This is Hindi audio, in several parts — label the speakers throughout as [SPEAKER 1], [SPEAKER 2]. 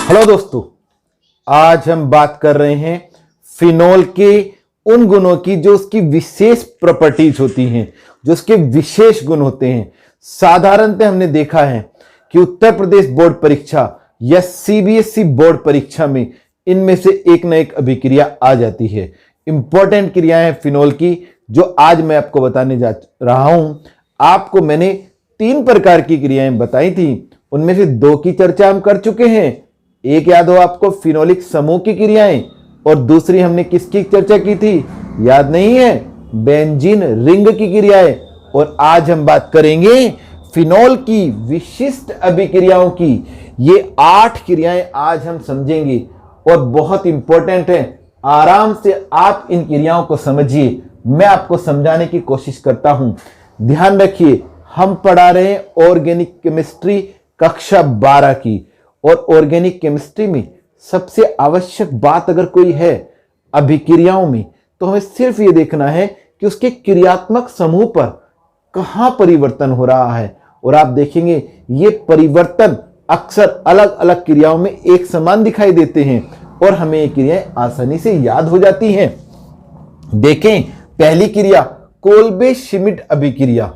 [SPEAKER 1] हेलो दोस्तों, आज हम बात कर रहे हैं फिनोल के उन गुणों की जो उसकी विशेष प्रॉपर्टीज होती हैं, जो उसके विशेष गुण होते हैं। साधारणतः हमने देखा है कि उत्तर प्रदेश बोर्ड परीक्षा या सीबीएसई बोर्ड परीक्षा में इनमें से एक न एक अभिक्रिया आ जाती है। इंपॉर्टेंट क्रियाएं फिनोल की जो आज मैं आपको बताने जा रहा हूं। आपको मैंने 3 प्रकार की क्रियाएं बताई थी, उनमें से 2 की चर्चा हम कर चुके हैं। एक याद हो आपको फिनोलिक समूह की क्रियाएं, और दूसरी हमने किसकी चर्चा की थी, याद नहीं है, बेंजीन रिंग की क्रियाएं। और आज हम बात करेंगे फिनोल की विशिष्ट अभिक्रियाओं की। ये 8 क्रियाएं आज हम समझेंगे और बहुत इंपॉर्टेंट है। आराम से आप इन क्रियाओं को समझिए, मैं आपको समझाने की कोशिश करता हूं। ध्यान रखिए, हम पढ़ा रहे हैं ऑर्गेनिक केमिस्ट्री कक्षा 12 की, और ऑर्गेनिक केमिस्ट्री में सबसे आवश्यक बात अगर कोई है अभिक्रियाओं में, तो हमें सिर्फ ये देखना है कि उसके क्रियात्मक समूह पर कहां परिवर्तन हो रहा है। और आप देखेंगे ये परिवर्तन अक्सर अलग अलग क्रियाओं में एक समान दिखाई देते हैं और हमें ये क्रियाएं आसानी से याद हो जाती हैं। देखें, पहली क्रिया कोल्बे श्मिट अभिक्रिया।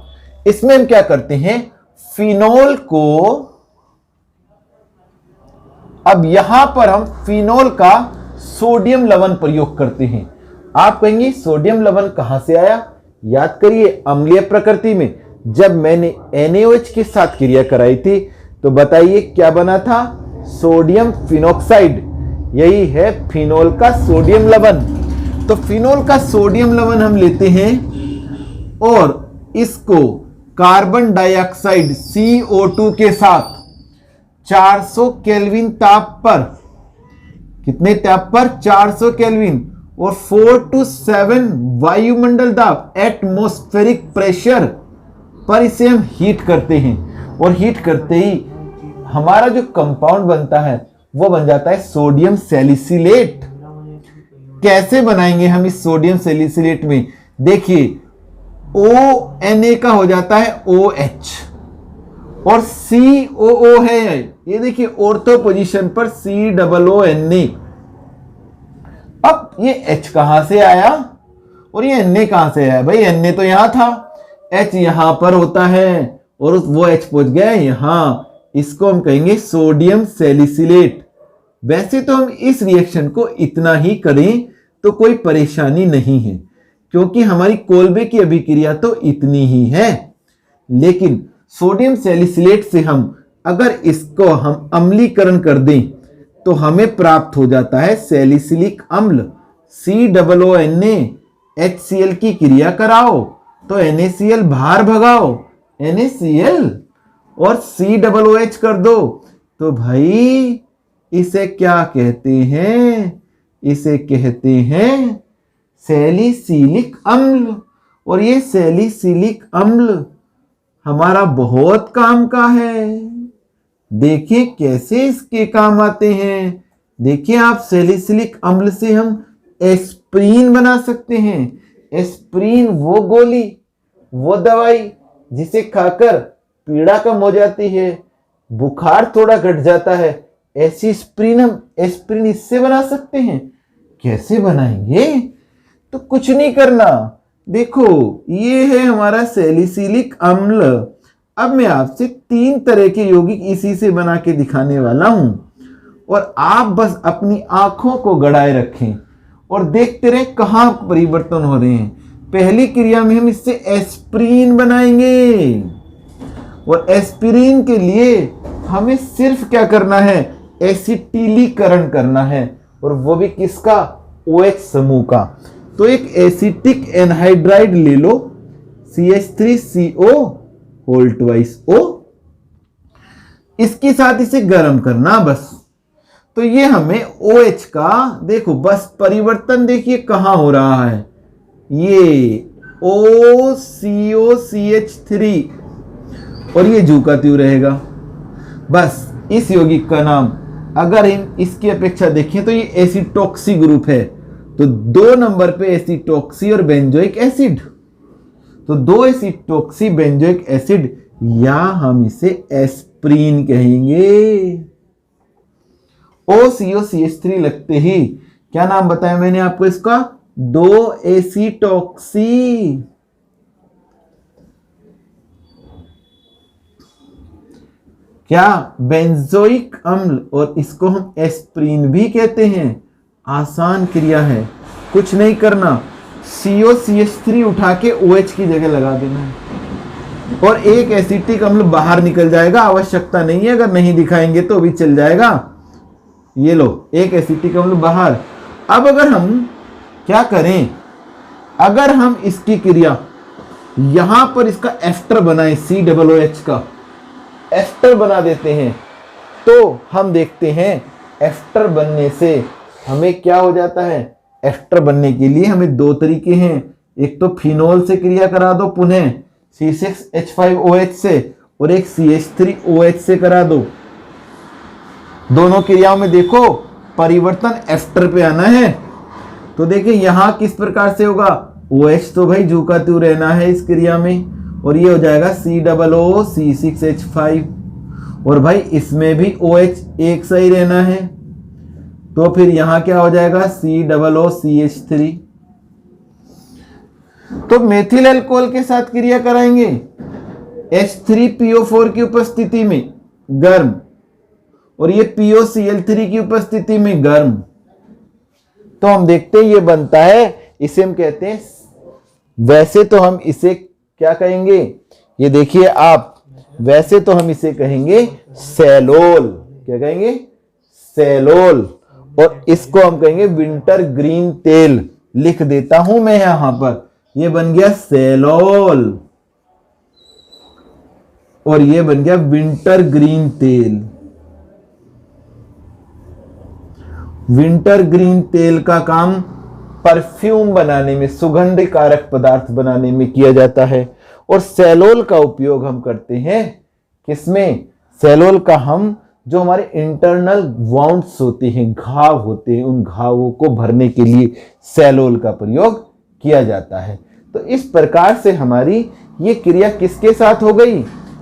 [SPEAKER 1] इसमें हम क्या करते हैं, फिनोल को, अब यहां पर हम फिनोल का सोडियम लवण प्रयोग करते हैं। आप कहेंगे सोडियम लवण कहां से आया, याद करिए अम्लीय प्रकृति में जब मैंने NaOH के साथ क्रिया कराई थी तो बताइए क्या बना था, सोडियम फिनोक्साइड। यही है फिनोल का सोडियम लवण। तो फिनोल का सोडियम लवण हम लेते हैं और इसको कार्बन डाइऑक्साइड CO2 के साथ 400 केल्विन ताप पर, कितने ताप पर, 400 केल्विन, और 4 to 7 वायुमंडल दाब, एटमॉस्फेरिक प्रेशर पर इसे हम हीट करते हैं। और हीट करते ही हमारा जो कंपाउंड बनता है वो बन जाता है सोडियम सैलिसिलेट। कैसे बनाएंगे हम इस सोडियम सैलिसिलेट में, देखिए ONa का हो जाता है OH और COO है, ये देखिए ऑर्थो पोजीशन पर COONa। अब ये H कहां से आया और ये Na कहां से आया, भाई Na तो यहां था, H यहां पर होता है और वो H पहुंच गया यहां। इसको हम कहेंगे सोडियम सैलिसिलेट। वैसे तो हम इस रिएक्शन को इतना ही करें तो कोई परेशानी नहीं है, क्योंकि हमारी कोल्बे की अभिक्रिया तो इतनी ही है। लेकिन सोडियम सैलिसिलेट से हम अगर इसको हम अम्लीकरण कर दें तो हमें प्राप्त हो जाता है सैलिसिलिक अम्ल। COONa HCl की क्रिया कराओ तो NaCl बाहर भगाओ, NaCl और COOH कर दो तो भाई इसे क्या कहते हैं, इसे कहते हैं सैलिसिलिक अम्ल। और ये सैलिसिलिक अम्ल हमारा बहुत काम का है। देखिए कैसे इसके काम आते हैं। देखिए आप, सैलिसिलिक अम्ल से हम एस्प्रीन बना सकते हैं। एस्प्रीन वो गोली, वो दवाई जिसे खाकर पीड़ा कम हो जाती है, बुखार थोड़ा घट जाता है, ऐसी एस्प्रीन हम एस्प्रीन इससे बना सकते हैं। कैसे बनाएंगे, तो कुछ नहीं करना, देखो ये है हमारा सैलिसिलिक अम्ल। अब मैं आपसे 3 तरह के यौगिक इसी से बना के दिखाने वाला हूं और आप बस अपनी आंखों को गड़ाए रखें और देखते रहे कहां परिवर्तन हो रहे हैं। पहली क्रिया में हम इससे एस्प्रीन बनाएंगे और एस्पिरिन के लिए हमें सिर्फ क्या करना है, एसिटिलीकरण करना है, और वो भी किसका, OH समूह का। तो एक एसिटिक एनहाइड्राइड ले लो, CH3CO होल ट्वाइस O, इसके साथ इसे गर्म करना बस। तो ये हमें OH का, देखो बस परिवर्तन देखिए कहां हो रहा है, ये OCOCH3 और ये जू का त्यों रहेगा। बस इस यौगिक का नाम अगर हम इसकी अपेक्षा देखें तो ये एसिटॉक्सी ग्रुप है, तो 2 नंबर पे एसिटॉक्सी और बेंजोइक एसिड, तो 2 एसिटॉक्सी बेंजोइक एसिड, या हम इसे एस्प्रीन कहेंगे। OCO CH3 लगते ही क्या नाम बताया मैंने आपको इसका, 2 एसीटॉक्सी। क्या बेंजोइक अम्ल, और इसको हम एस्प्रीन भी कहते हैं। आसान क्रिया है, कुछ नहीं करना, COCH3 उठा के OH की जगह लगा देना है और एक एसिटिक अम्ल बाहर निकल जाएगा। आवश्यकता नहीं है, अगर नहीं दिखाएंगे तो भी चल जाएगा। ये लो, एक एसिटिक अम्ल बाहर। अब अगर हम क्या करें, अगर हम इसकी क्रिया यहां पर इसका एस्टर बनाए, COOH का एस्टर बना देते हैं, तो हम देखते हैं एस्टर बनने से हमें क्या हो जाता है। एस्टर बनने के लिए हमें दो तरीके हैं, एक तो फिनोल से क्रिया करा दो पुनः C6H5OH से, और एक CH3OH से करा दो। दोनों क्रियाओं में देखो परिवर्तन एस्टर पे आना है। तो देखिए यहां किस प्रकार से होगा, OH तो भाई झुका त्यों रहना है इस क्रिया में, और ये हो जाएगा COO C6H5, और भाई इसमें भी OH एक सही रहना है, तो फिर यहां क्या हो जाएगा COO CH3। तो मेथिल अल्कोहल के साथ क्रिया कराएंगे H3PO4 की उपस्थिति में गर्म, और ये POCl3 की उपस्थिति में गर्म। तो हम देखते हैं ये बनता है, इसे हम कहते हैं, वैसे तो हम इसे क्या कहेंगे, ये देखिए आप, वैसे तो हम इसे कहेंगे सेलोल। क्या कहेंगे, सेलोल। और इसको हम कहेंगे विंटर ग्रीन तेल। लिख देता हूं मैं यहां पर, ये बन गया सेलोल और ये बन गया विंटर ग्रीन तेल। विंटर ग्रीन तेल का काम परफ्यूम बनाने में, सुगंध कारक पदार्थ बनाने में किया जाता है। और सेलोल का उपयोग हम करते हैं किसमें, सेलोल का हम जो हमारे इंटरनल वाउंड्स होते हैं, घाव होते हैं, उन घावों को भरने के लिए सेलोल का प्रयोग किया जाता है। तो इस प्रकार से हमारी ये क्रिया किसके साथ हो गई,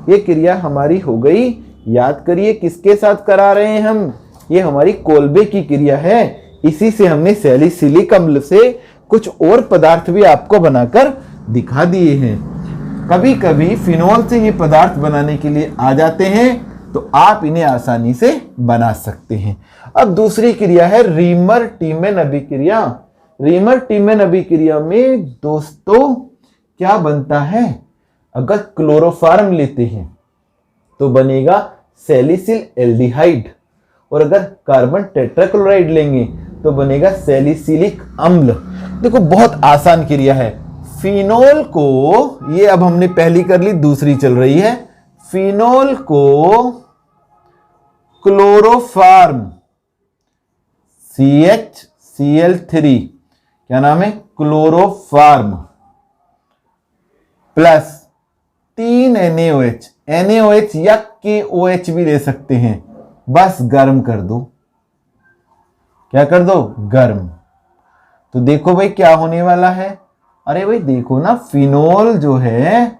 [SPEAKER 1] ये क्रिया हमारी हो गई, याद करिए किसके साथ करा रहे हैं हम, ये हमारी कोल्बे की क्रिया है। इसी से हमने सैलिसिलिक अम्ल से कुछ और पदार्थ भी आपको बनाकर दिखा दिए हैं। कभी कभी फिनोल से ये पदार्थ बनाने के लिए आ जाते हैं, तो आप इन्हें आसानी से बना सकते हैं। अब दूसरी क्रिया है रीमर टीमेन अभिक्रिया। रीमर टीमेन अभिक्रिया में दोस्तों क्या बनता है, अगर क्लोरोफार्म लेते हैं तो बनेगा सैलिसिल एल्डिहाइड, और अगर कार्बन टेट्राक्लोराइड लेंगे तो बनेगा सैलिसिलिक अम्ल। देखो बहुत आसान क्रिया है। फिनोल को, ये अब हमने पहली कर ली, दूसरी चल रही है। फिनोल को क्लोरोफार्म CHCl3, क्या नाम है, क्लोरोफार्म प्लस 3 NaOH, NaOH या KOH भी ले सकते हैं, बस गर्म कर दो। क्या कर दो, गर्म। तो देखो भाई क्या होने वाला है, अरे भाई देखो ना, फिनोल जो है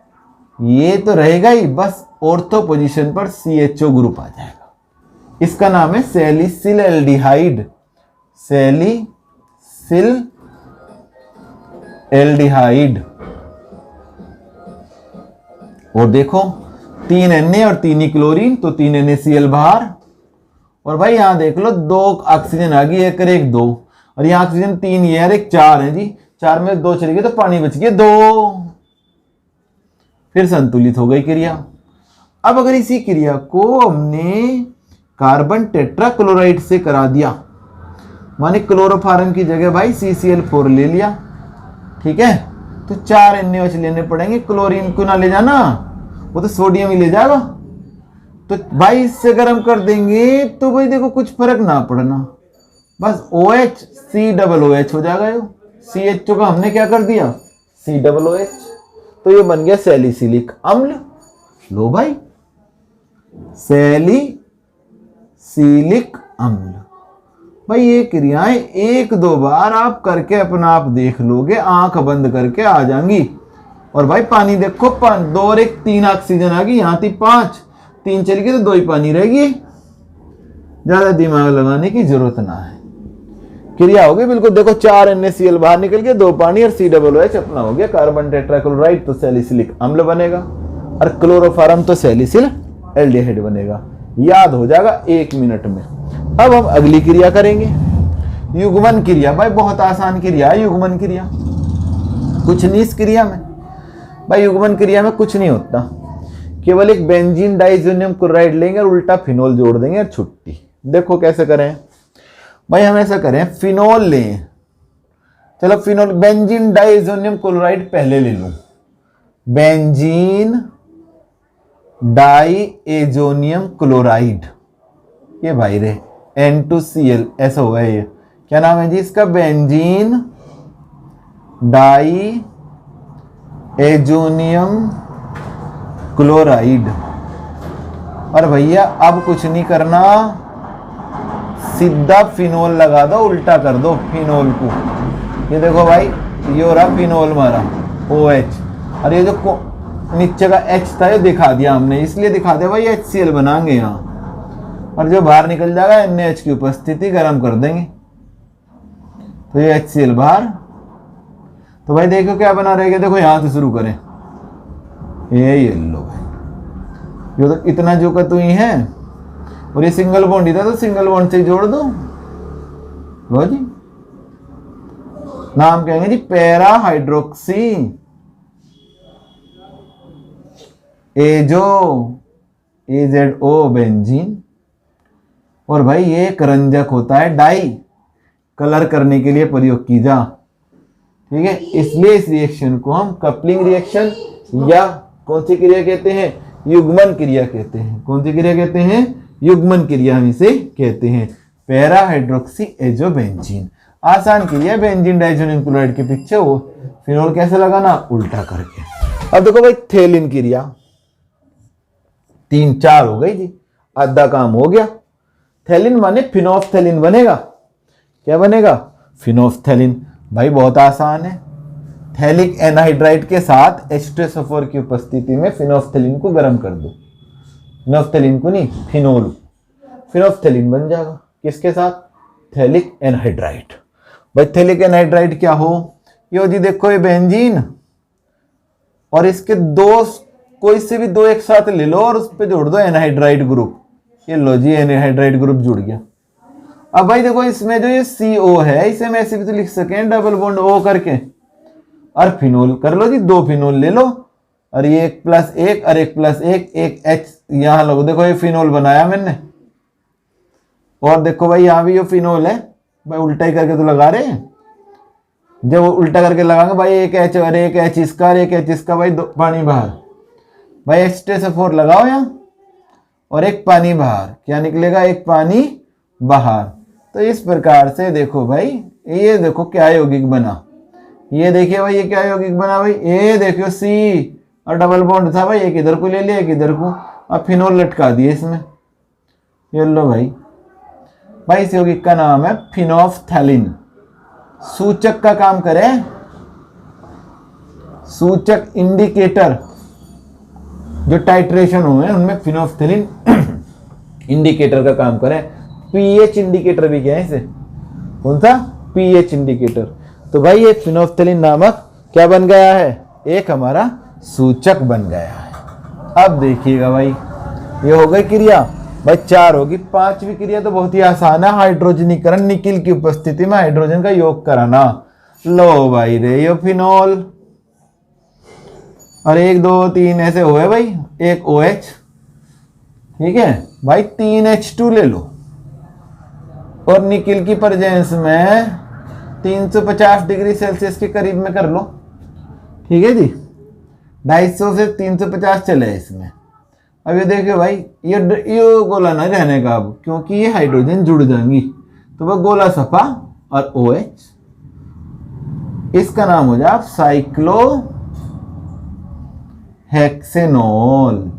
[SPEAKER 1] ये तो रहेगा ही, बस ऑर्थो पोजीशन पर CHO ग्रुप आ जाएगा। इसका नाम है सैलिसिल एल्डिहाइड, सैलिसिल एल्डिहाइड। और देखो 3 Na और 3 ही क्लोरीन, तो 3 NaCl बाहर, और भाई यहां देख लो 2 ऑक्सीजन आ गई, एक और एक 2, और यहां ऑक्सीजन 3 ये और एक 4 है जी, 4 में 2 चली गई तो पानी बच गया 2, फिर संतुलित हो गई क्रिया। अब अगर इसी क्रिया को हमने कार्बन टेट्राक्लोराइड से करा दिया, माने क्लोरोफार्म की जगह भाई CCl4 ले लिया, ठीक है, तो 4 NaOH लेने पड़ेंगे। क्लोरीन को ना ले जाना, वो तो सोडियम ही ले जाएगा। तो भाई इससे गर्म कर देंगे तो भाई देखो कुछ फर्क ना पड़ना, बस OH COOH हो जाएगा। CHO का हमने क्या कर दिया, COOH, तो ये बन गया सैलिसिलिक अम्ल। लो भाई सैलिसिलिक अम्ल। भाई ये क्रियाएं 1-2 बार आप करके अपना आप देख लोगे, आंख बंद करके आ जाएंगी। और भाई पानी देखो, 2 और 1 3 ऑक्सीजन आ गई, यहां थी 5, 3 चली गई तो 2 ही पानी रहेगी। ज्यादा दिमाग लगाने की जरूरत ना है। क्रिया होगी बिल्कुल, देखो 4 NaCl बाहर निकल के 2 पानी और COOH अपना हो गया कार्बन टेट्राक्लोराइड, तो सैलिसिलिक अम्ल बनेगा, और क्लोरोफॉर्म तो सैलिसिल एल्डिहाइड बनेगा। याद हो जाएगा 1 मिनट में। अब हम अगली क्रिया करेंगे, युग्मन क्रिया। भाई बहुत आसान क्रिया है युग्मन क्रिया, कुछ नहीं इस क्रिया में। भाई युग्मन क्रिया में कुछ नहीं होता, केवल एक बेंजीन डाइजोनियम क्लोराइड लेंगे और उल्टा फिनोल जोड़ देंगे और छुट्टी। देखो कैसे करें भाई, हम ऐसा करें, फिनोल लें, चलो फिनोल, बेंजीन डाइजोनियम क्लोराइड पहले ले लूं, बेंजीन डाइएजोनियम क्लोराइड, ये भाई रे N2Cl ऐसा हुआ है, ये क्या नाम है जी इसका, बेंजीन डाइएजोनियम क्लोराइड। और भैया अब कुछ नहीं करना, सीधा फिनोल लगा दो, उल्टा कर दो फिनोल को। ये देखो भाई, ये हो रहा फिनोल हमारा OH, और ये जो नीचे का H था ये दिखा दिया हमने, इसलिए दिखा दिया भाई HCl बनाएंगे यहाँ, और जो बाहर निकल जाएगा NaH की उपस्थिति गर्म कर देंगे, तो ये HCl बाहर। तो भाई देखो क्या बना रहेगा, देखो यहाँ से शुरू करें, ये लो भाई, ये तो इतना जो का तो ही है, और ये सिंगल बॉन्ड ही था, तो सिंगल बॉन्ड से जोड़ दो। लो जी, नाम कहेंगे जी para hydroxy azo AZO benzene. और भाई ये एक रंजक होता है, डाई कलर करने के लिए प्रयोग की जा, ठीक है, इसलिए इस रिएक्शन को हम कपलिंग रिएक्शन या कौन सी क्रिया कहते हैं, युग्मन क्रिया कहते हैं। कौन सी क्रिया कहते हैं, युग्मन क्रिया हम इसे कहते हैं, पैरा हाइड्रोक्सी एजो बेंजीन। आसान क्रिया, बेंजीन डाइजोनियम क्लोराइड के पीछे वो फिनोल कैसे लगाना, उल्टा करके। अब देखो भाई थेलिन क्रिया, 3-4 हो गई जी, आधा काम हो गया। थेलिन माने फिनोफ्थेलिन बनेगा, क्या बनेगा, फिनोफ्थेलिन। भाई बहुत आसान है, थैलिक एनहाइड्राइड के साथ H2SO4 की उपस्थिति में फिनोफ्थेलिन को गर्म कर दो, फिनोफ्थेलिन को नहीं, फिनोल, फिनोफ्थेलिन बन जाएगा, किसके साथ, थैलिक एनहाइड्राइड। भाई थैलिक एनहाइड्राइड क्या हो, यो जी देखो ये बेंजीन, और इसके दो, कोई से भी 2 एक साथ ले लो और उस पे जोड़ दो एनहाइड्राइड ग्रुप, ये लो जी एनहाइड्राइड ग्रुप जुड़ गया। अब भाई देखो इसमें जो ये CO है, इसे मैं ऐसे भी तो लिख सकें, डबल बॉन्ड O करके, और फिनोल कर लो जी, 2 फिनोल ले लो, और ये 1+1 और 1+1, एक H यहां लगो, देखो ये फिनोल बनाया मैंने, और देखो भाई यहाँ भी ये फिनोल है, भाई उल्टा ही करके तो लगा रहे हैं, जब वो उल्टा करके लगाएंगे भाई एक H और एक H इसका और एक H इसका, भाई 2 पानी बाहर, भाई H2SO4 लगाओ यहाँ, और एक पानी बाहर, क्या निकलेगा, एक पानी बाहर। तो इस प्रकार से देखो भाई, ये देखो क्या यौगिक बना, ये देखिए भाई ये क्या यौगिक बना, भाई ये देखियो C और डबल बॉन्ड था भाई, एक इधर को ले लिया एक इधर को, अब फिनोल लटका दिए इसमें, ये लो भाई। भाई इस यौगिक का नाम है फिनोफ्थैलिन। सूचक का काम करें, सूचक इंडिकेटर जो टाइट्रेशन हुए उनमें फिनोफ्थैलिन इंडिकेटर का काम करें। पीएच इंडिकेटर भी क्या है इसे, कौन सा, पीएच इंडिकेटर। तो भाई ये फिनोफ्थैलिन नामक क्या बन गया है, एक हमारा सूचक बन गया है। अब देखिएगा भाई, ये हो गई क्रिया, भाई 4 होगी। 5वीं क्रिया तो बहुत ही आसान है, हाइड्रोजनीकरण, निकिल की उपस्थिति में हाइड्रोजन का योग कराना। लो भाई रे, ये फिनोल, और 1 2 3 ऐसे हुए भाई, एक OH, ठीक है भाई, 3H2 ले लो, और निकिल की प्रेजेंस में 350 डिग्री सेल्सियस के करीब में कर लो, ठीक है जी, 250 से 350 चले इसमें। अब ये देखिए भाई, ये गोला ना रहने का अब, क्योंकि ये हाइड्रोजन जुड़ जाएंगी, तो वह गोला सफा और OH, इसका नाम हो जाए साइक्लो हेक्सेनॉल।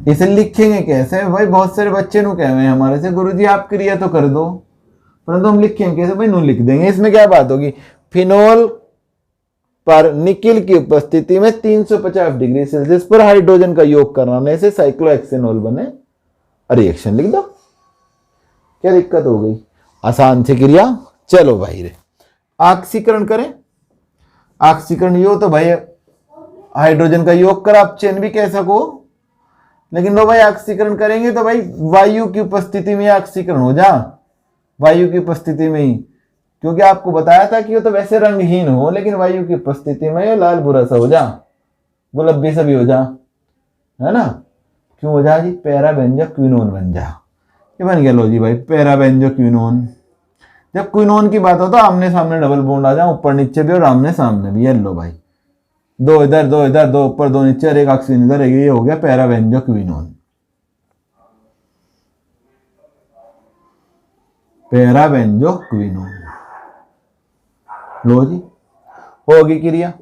[SPEAKER 1] इसे लिखेंगे कैसे भाई, बहुत सारे बच्चे नु कह रहे हैं हमारे से, गुरुजी आप क्रिया तो कर दो, परंतु हम लिखेंगे कैसे भाई, नु लिख देंगे। इसमें क्या बात होगी, फिनोल पर निकिल की उपस्थिति में 350 डिग्री सेल्सियस पर हाइड्रोजन का योग कराने से साइक्लोहेक्सेनॉल बने, रिएक्शन लिख दो, क्या दिक्कत हो गई? आसान से क्रिया। चलो भाई रे, ऑक्सीकरण करें। ऑक्सीकरण यो तो भाई हाइड्रोजन का योग कर आप चेन भी कह सको, लेकिन लो भाई ऑक्सीकरण करेंगे तो भाई वायु की उपस्थिति में ऑक्सीकरण हो जा, वायु की उपस्थिति में ही, क्योंकि आपको बताया था कि ये तो वैसे रंगहीन हो, लेकिन वायु की उपस्थिति में ये लाल भूरा सा हो जा, गुलाबी सा भी हो जा, है ना। क्यों हो जा जी? पैरा व्यंजक क्विनोन बन जा। ये बन गया लो जी भाई पैरा व्यंजक क्विनोन। जब क्विनोन की बात हो तो आमने सामने डबल बॉन्ड आ जाए, ऊपर नीचे भी और आमने सामने भी। ये लो भाई, दो इधर दो इधर, दो ऊपर दो नीचे, और एक ऑक्सीजन इधर, ये हो गया पैरा व्यंजक क्विनोन। पैरा व्यंजक क्विनोन। लो जी, होगी क्रिया।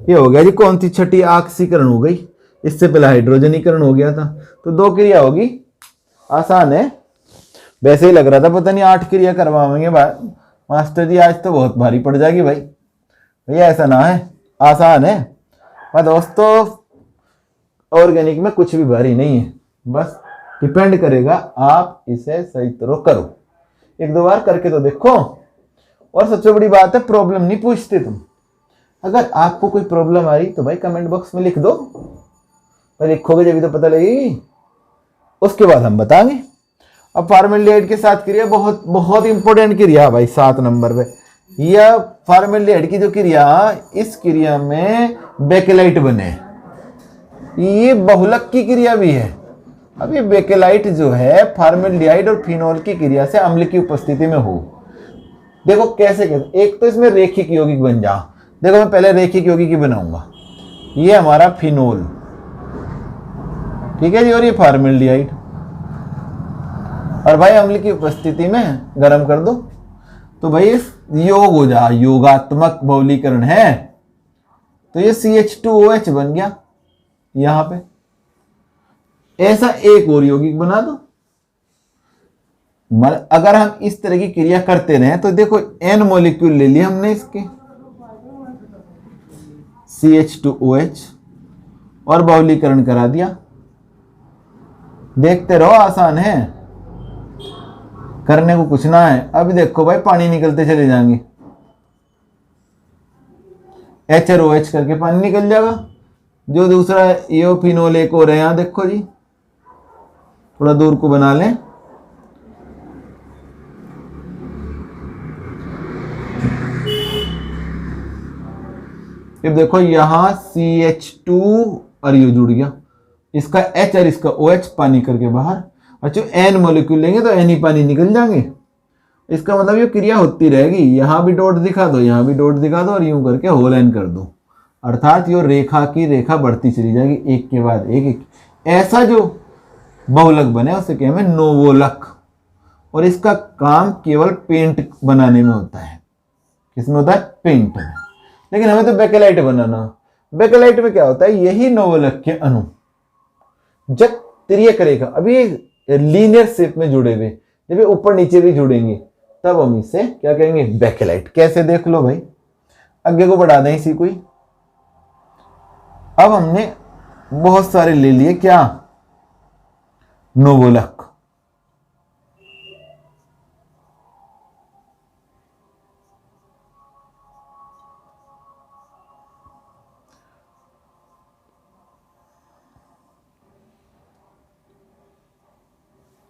[SPEAKER 1] ये हो गया जी कौन सी? छठी ऑक्सीकरण हो गई। इससे पहले हाइड्रोजनीकरण हो गया था, तो 2 क्रिया होगी। आसान है। वैसे ही लग रहा था पता नहीं 8 क्रिया करवाएंगे मास्टर जी, आज तो बहुत भारी पड़ जाएगी भाई। भैया ऐसा ना है, आसान है। पर दोस्तों ऑर्गेनिक में कुछ भी भारी नहीं है, बस डिपेंड करेगा आप इसे सही तरह करो। 1-2 बार करके तो देखो। और सबसे बड़ी बात है, प्रॉब्लम नहीं पूछते तुम। अगर आपको कोई प्रॉब्लम आ रही तो भाई कमेंट बॉक्स में लिख दो, पर लिखोगे जब तो पता लगेगी, उसके बाद हम बताएंगे। अब फॉर्मेल्डिहाइड के साथ क्रिया बहुत बहुत इंपॉर्टेंट क्रिया भाई 7 नंबर पे। यह फॉर्मेल्डिहाइड की जो क्रिया, इस क्रिया में बेकेलाइट बने, ये बहुलक की क्रिया भी है। अब ये बेकेलाइट जो है फॉर्मेल्डिहाइड और फिनोल की क्रिया से अम्ल की उपस्थिति में हो। देखो कैसे कैसे, एक तो इसमें रेखिक यौगिक बन जा। देखो मैं पहले रेखिक यौगिक ही बनाऊंगा। ये हमारा फिनोल, ठीक है जी, और ये फॉर्मेल्डिहाइड, और भाई अम्ल की उपस्थिति में गर्म कर दो तो भाई योग हो जा, योगात्मक बहुलीकरण है। तो ये CH2OH बन गया यहां पे। ऐसा एक और यौगिक बना दो। अगर हम इस तरह की क्रिया करते रहे तो देखो N मॉलिक्यूल ले लिए हमने इसके, CH2OH, और बहुलीकरण करा दिया। देखते रहो, आसान है, करने को कुछ ना है। अभी देखो भाई पानी निकलते चले जाएंगे, H और OH करके पानी निकल जाएगा। जो दूसरा इओफिनोल एक और है, यहां देखो जी, थोड़ा दूर को बना लें। अब देखो यहां CH2 और यू जुड़ गया, इसका H और इसका OH पानी करके बाहर। अच्छा N मॉलिक्यूल लेंगे तो N ही पानी निकल जाएंगे। इसका मतलब ये क्रिया होती रहेगी, यहां भी डॉट दिखा दो, यहां भी डॉट दिखा दो, और यूं करके होल एन कर दो। अर्थात ये रेखा की रेखा बढ़ती चली जाएगी, एक के बाद एक। ऐसा जो बहुलक बने उसे कहें नोवोलक, और इसका काम केवल पेंट बनाने में होता है। किसमें होता है? पेंट में। लेकिन हमें तो बेकेलाइट बनाना। बेकेलाइट में क्या होता है? यही नोवोलक के अणु जब तिर्यक रेखा, अभी लीनियर शेप में जुड़े हुए, जब ये ऊपर नीचे भी जुड़ेंगे तब हम इसे क्या कहेंगे? बेकेलाइट। कैसे देख लो भाई, आगे को बढ़ा दें इसी को ही। अब हमने बहुत सारे ले लिए क्या? नोवोलक।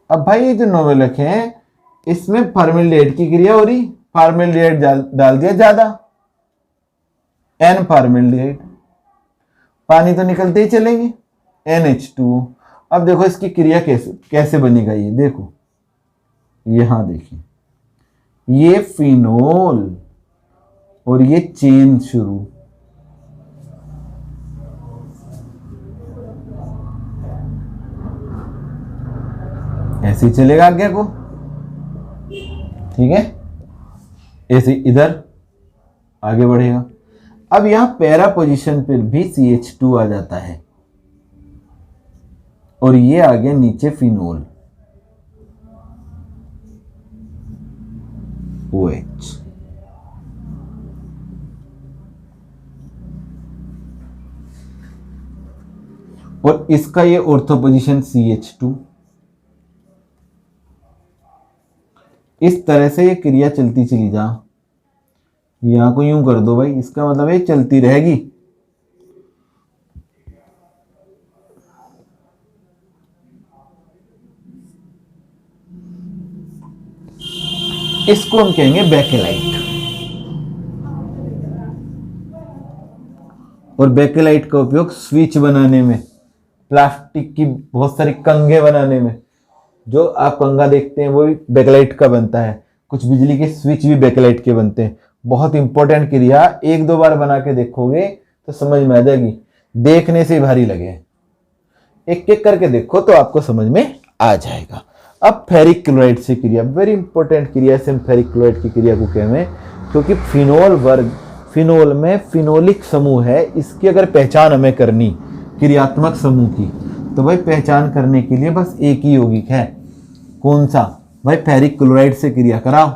[SPEAKER 1] अब भाई ये जो नोवोलक है इसमें फॉर्मेल्डिहाइड की क्रिया हो रही, फॉर्मेल्डिहाइड डाल दिया ज्यादा, N फॉर्मेल्डिहाइड, पानी तो निकलते ही चलेंगे, NH2। अब देखो इसकी क्रिया कैसे बनेगा, ये देखो, यहां देखिए, ये फिनोल और ये चेन शुरू, ऐसे ही चलेगा आगे को, ठीक है, ऐसे इधर आगे बढ़ेगा। अब यहां पैरा पोजीशन पर भी CH2 आ जाता है, और ये आ गया नीचे फिनोल OH। और इसका ये ऑर्थो पोजीशन CH2, इस तरह से ये क्रिया चलती चली जा। यहां को यूं कर दो भाई, इसका मतलब ये चलती रहेगी। इसको हम कहेंगे बेकेलाइट। और बेकेलाइट का उपयोग स्विच बनाने में, प्लास्टिक की बहुत सारी कंघे बनाने में, जो आप कंघा देखते हैं वो भी बेकेलाइट का बनता है। कुछ बिजली के स्विच भी बेकेलाइट के बनते हैं। बहुत इंपॉर्टेंट क्रिया, एक दो बार बना के देखोगे तो समझ में आ जाएगी, देखने से भारी लगे। एक एक करके देखो तो आपको समझ में आ जाएगा। अब फेरिक क्लोराइड से क्रिया, वेरी इंपॉर्टेंट क्रिया से हम फेरिक क्लोराइड की क्रिया को कहें, क्योंकि फिनोल वर्ग, फिनोल में फिनोलिक समूह है, इसकी अगर पहचान हमें करनी क्रियात्मक समूह की, तो भाई पहचान करने के लिए बस एक ही यौगिक है। कौन सा भाई? फेरिक क्लोराइड से क्रिया कराओ।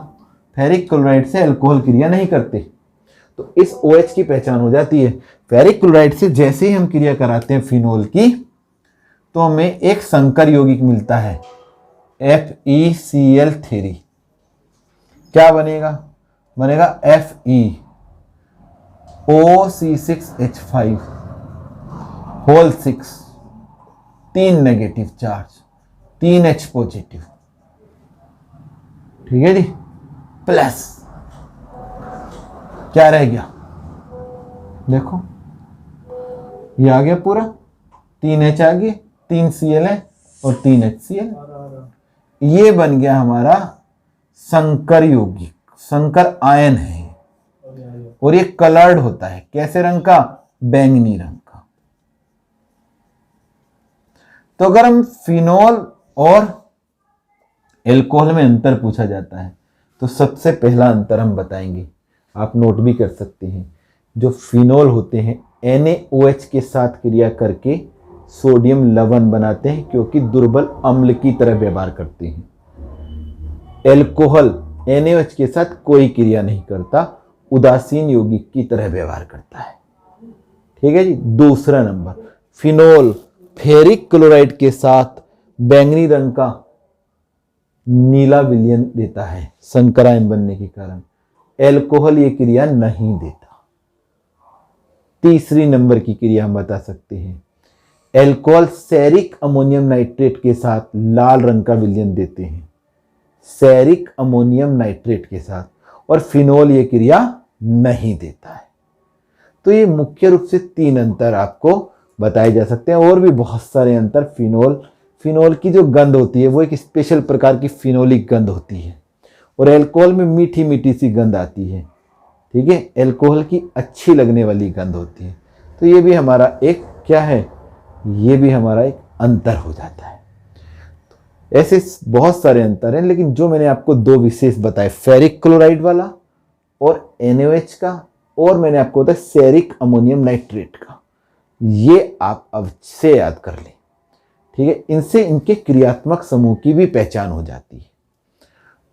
[SPEAKER 1] फेरिक क्लोराइड से अल्कोहल क्रिया नहीं करते, तो इस OH की पहचान हो जाती है। फेरिक क्लोराइड से जैसे ही हम क्रिया कराते हैं फिनोल की, तो हमें एक संकर यौगिक मिलता है FeCl3। क्या बनेगा? बनेगा FeOC6H5 hole 6, 3 negative charge, 3 H positive, ठीक है जी, प्लस क्या रह गया? देखो ये आ गया पूरा, 3 H आ गए, 3 Cl है और 3 HCl। ये बन गया हमारा संकर यौगिक, संकर आयन है। और ये कलर्ड होता है, कैसे रंग का? बैंगनी रंग का। तो अगर हम फिनोल और एल्कोहल में अंतर पूछा जाता है, तो सबसे पहला अंतर हम बताएंगे, आप नोट भी कर सकते हैं। जो फिनोल होते हैं NaOH के साथ क्रिया करके सोडियम लवण बनाते हैं, क्योंकि दुर्बल अम्ल की तरह व्यवहार करते हैं। एल्कोहल NaOH के साथ कोई क्रिया नहीं करता, उदासीन यौगिक की तरह व्यवहार करता है। ठीक है जी। दूसरा नंबर, फिनोल फेरिक क्लोराइड के साथ बैंगनी रंग का नीला विलयन देता है संकरायन बनने के कारण। एल्कोहल ये क्रिया नहीं देता। तीसरी नंबर की क्रिया हम बता सकते हैं, एल्कोहल सेरिक अमोनियम नाइट्रेट के साथ लाल रंग का विलयन देते हैं, सेरिक अमोनियम नाइट्रेट के साथ, और फिनोल ये क्रिया नहीं देता है। तो ये मुख्य रूप से 3 अंतर आपको बताए जा सकते हैं, और भी बहुत सारे अंतर। फिनोल की जो गंध होती है वो एक स्पेशल प्रकार की फिनोलिक गंध होती है, और एल्कोहल में मीठी मीठी सी गंध आती है। ठीक है, एल्कोहल की अच्छी लगने वाली गंध होती है। तो ये भी हमारा एक क्या है, ये भी हमारा एक अंतर हो जाता है। ऐसे बहुत सारे अंतर हैं, लेकिन जो मैंने आपको 2 विशेष बताए, फेरिक क्लोराइड वाला और NaOH का, और मैंने आपको बताया सेरिक अमोनियम नाइट्रेट का, ये आप अब से याद कर लें। ठीक है, इनसे इनके क्रियात्मक समूह की भी पहचान हो जाती है।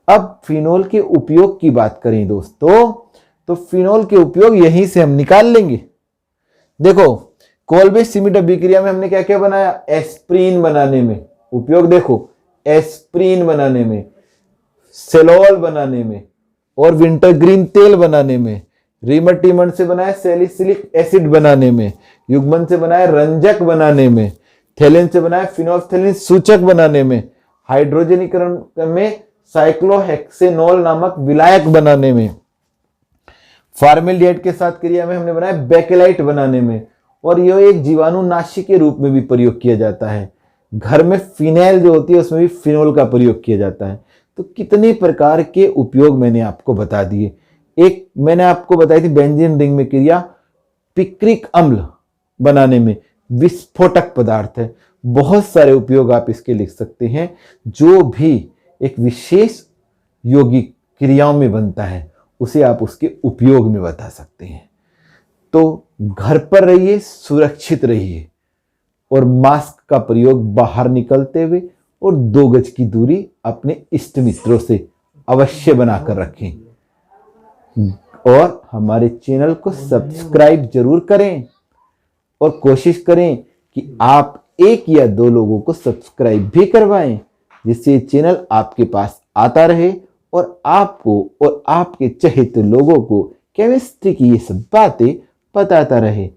[SPEAKER 1] अब फिनोल के उपयोग की बात करें दोस्तों, तो फिनोल के उपयोग यहीं से हम निकाल लेंगे। देखो, कोलबेस सिमिट अभिक्रिया में हमने क्या क्या बनाया? एस्प्रीन बनाने में उपयोग, देखो एस्प्रीन बनाने में, सेलोल बनाने में, और विंटरग्रीन तेल बनाने में, रीमर से बनाया सैलिसिलिक एसिड बनाने में, युग्मन से बनाया रंजक बनाने में, थैलिन से बनाया फिनोल्फथैलिन सूचक बनाने में, हाइड्रोजनीकरण में साइक्लोहेक्सेनोल नामक विलायक बनाने में, फार्मेल्डिहाइड के साथ क्रिया में हमने बनाया बेकेलाइट बनाने में, और यह एक जीवाणुनाशी के रूप में भी प्रयोग किया जाता है। घर में फिनाइल जो होती है उसमें भी फिनोल का प्रयोग किया जाता है। तो कितने प्रकार के उपयोग मैंने आपको बता दिए। एक मैंने आपको बताई थी बेंजीन रिंग में क्रिया, पिक्रिक अम्ल बनाने में, विस्फोटक पदार्थ है। बहुत सारे उपयोग आप इसके लिख सकते हैं। जो भी एक विशेष यौगिक क्रियाओं में बनता है उसे आप उसके उपयोग में बता सकते हैं। तो घर पर रहिए, सुरक्षित रहिए, और मास्क का प्रयोग बाहर निकलते हुए, और 2 गज की दूरी अपने इष्ट मित्रों से अवश्य बनाकर रखें। और हमारे चैनल को सब्सक्राइब जरूर करें, और कोशिश करें कि आप 1 या 2 लोगों को सब्सक्राइब भी करवाएं, जिससे चैनल आपके पास आता रहे और आपको और आपके चहेते लोगों को केमिस्ट्री की ये सब बातें बताता रहे।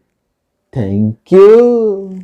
[SPEAKER 1] Thank you.